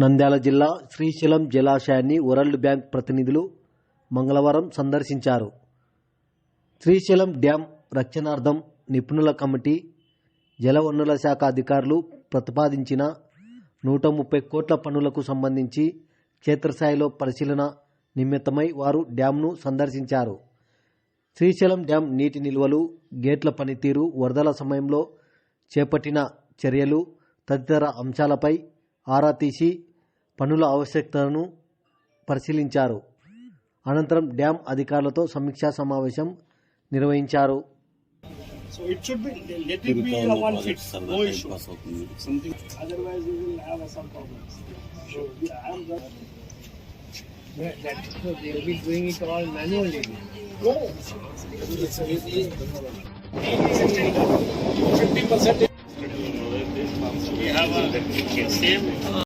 నంద్యాల జిల్లా Srisailam జలాశయాన్ని world bank ప్రతినిధులు మంగళవారం సందర్శించారు. శ్రీశైలం డ్యాం రక్షణార్థం నిపుణుల కమిటీ, జలవనరుల శాఖ అధికారులు ప్రతిపాదించిన 130 కోట్ల పనులకు సంబంధించి క్షేత్రస్థాయిలో పరిశీలన నిమిత్తమై వారు డ్యాంను సందర్శించారు. శ్రీశైలం డ్యాం నీటి నిల్వలు, గేట్ల పనితీరు, వరదల సమయంలో చేపట్టిన చర్యలు తదితర అంశాలపై ఆరా తీసి పనుల ఆవశ్యకతను పరిశీలించారు. అనంతరం డ్యాం అధికారులతో సమీక్షా సమావేశం నిర్వహించారు. So it should be, let it be a one fix, no issue. Something, otherwise we will have some problems. So we have that. So they will be doing it all manually. No, 50%. We have a same.